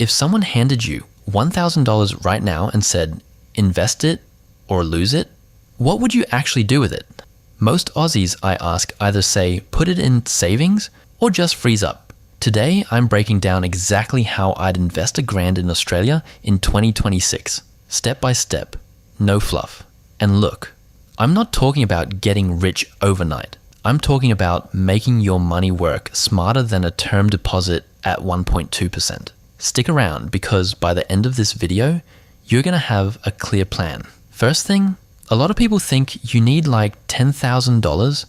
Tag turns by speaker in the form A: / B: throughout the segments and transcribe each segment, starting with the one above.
A: If someone handed you $1,000 right now and said, invest it or lose it, what would you actually do with it? Most Aussies I ask either say put it in savings or just freeze up. Today, I'm breaking down exactly how I'd invest $1,000 in Australia in 2026, step by step, no fluff. And look, I'm not talking about getting rich overnight. I'm talking about making your money work smarter than a term deposit at 1.2%. Stick around because by the end of this video, you're going to have a clear plan. First thing, a lot of people think you need like $10,000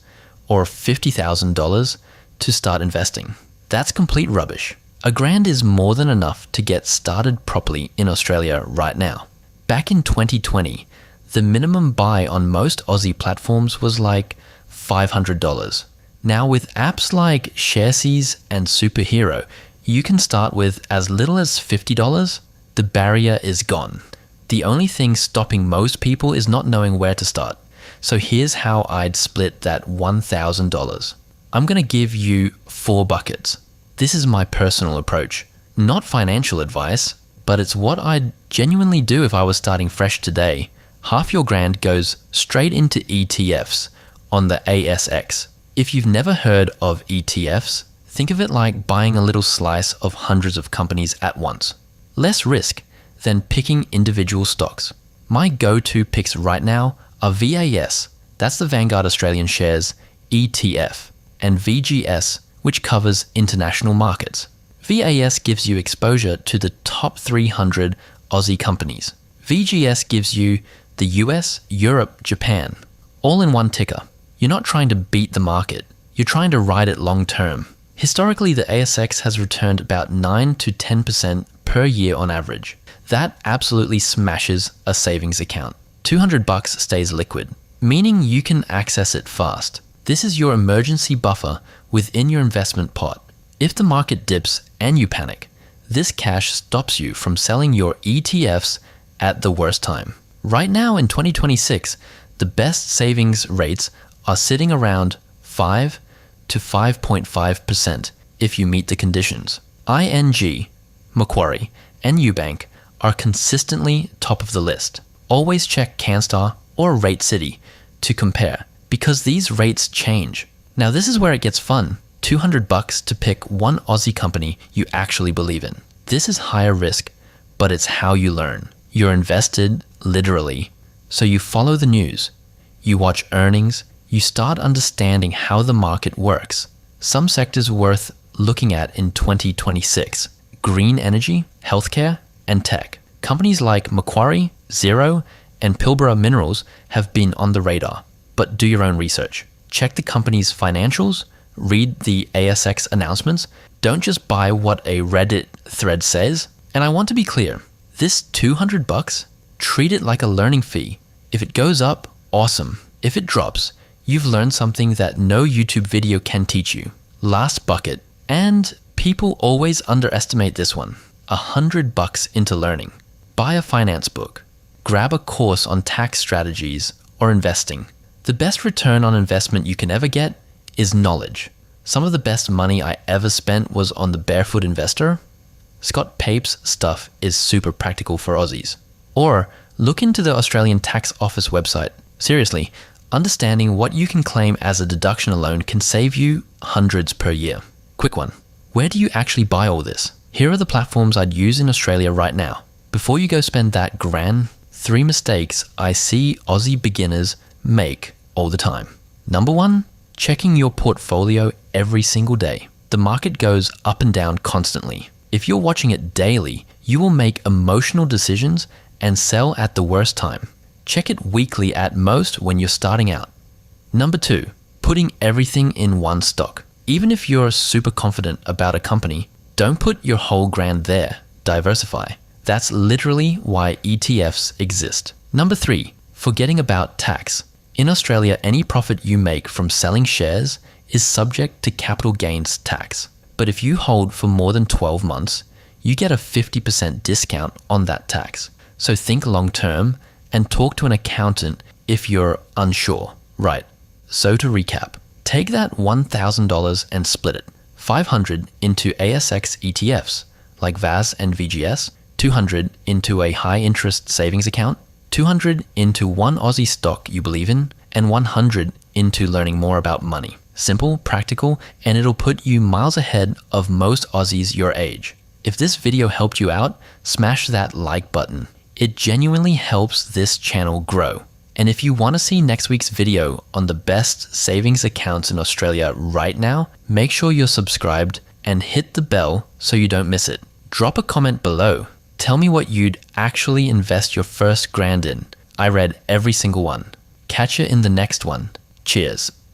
A: or $50,000 to start investing. That's complete rubbish. $1,000 is more than enough to get started properly in Australia right now. Back in 2020, the minimum buy on most Aussie platforms was like $500. Now with apps like Sharesies and Superhero, you can start with as little as $50. The barrier is gone. The only thing stopping most people is not knowing where to start. So here's how I'd split that $1,000. I'm going to give you 4 buckets. This is my personal approach. Not financial advice, but it's what I'd genuinely do if I was starting fresh today. Half your grand goes straight into ETFs on the ASX. If you've never heard of ETFs, think of it like buying a little slice of hundreds of companies at once. Less risk than picking individual stocks. My go-to picks right now are VAS, that's the Vanguard Australian Shares ETF, and VGS, which covers international markets. VAS gives you exposure to the top 300 Aussie companies. VGS gives you the US, Europe, Japan, all in one ticker. You're not trying to beat the market, you're trying to ride it long term. Historically, the ASX has returned about 9 to 10% per year on average. That absolutely smashes a savings account. $200 stays liquid, meaning you can access it fast. This is your emergency buffer within your investment pot. If the market dips and you panic, this cash stops you from selling your ETFs at the worst time. Right now in 2026, the best savings rates are sitting around 5 to 5.5% if you meet the conditions. ING, Macquarie, and Ubank are consistently top of the list. Always check CanStar or Rate City to compare because these rates change. Now this is where it gets fun. $200 to pick one Aussie company you actually believe in. This is higher risk, but it's how you learn. You're invested literally. So you follow the news, you watch earnings, you start understanding how the market works. Some sectors worth looking at in 2026: green energy, healthcare, and tech. Companies like Macquarie, Xero, and Pilbara Minerals have been on the radar. But do your own research. Check the company's financials, read the ASX announcements. Don't just buy what a Reddit thread says. And I want to be clear, this $200, treat it like a learning fee. If it goes up, awesome. If it drops, you've learned something that no YouTube video can teach you. Last bucket, and people always underestimate this one, $100 into learning. Buy a finance book. Grab a course on tax strategies or investing. The best return on investment you can ever get is knowledge. Some of the best money I ever spent was on the Barefoot Investor. Scott Pape's stuff is super practical for Aussies. Or look into the Australian Tax Office website. Seriously, understanding what you can claim as a deduction alone can save you hundreds per year. Quick one. Where do you actually buy all this? Here are the platforms I'd use in Australia right now. Before you go spend that $1,000, 3 mistakes I see Aussie beginners make all the time. Number 1, checking your portfolio every single day. The market goes up and down constantly. If you're watching it daily, you will make emotional decisions and sell at the worst time. Check it weekly at most when you're starting out. Number 2, putting everything in one stock. Even if you're super confident about a company, don't put your whole $1,000 there. Diversify. That's literally why ETFs exist. Number 3, forgetting about tax. In Australia, any profit you make from selling shares is subject to capital gains tax. But if you hold for more than 12 months, you get a 50% discount on that tax. So think long term and talk to an accountant if you're unsure. Right, so to recap, take that $1,000 and split it. $500 into ASX ETFs, like VAS and VGS, 200 into a high interest savings account, 200 into one Aussie stock you believe in, and 100 into learning more about money. Simple, practical, and it'll put you miles ahead of most Aussies your age. If this video helped you out, smash that like button. It genuinely helps this channel grow. And if you want to see next week's video on the best savings accounts in Australia right now, make sure you're subscribed and hit the bell so you don't miss it. Drop a comment below. Tell me what you'd actually invest your first grand in. I read every single one. Catch you in the next one. Cheers.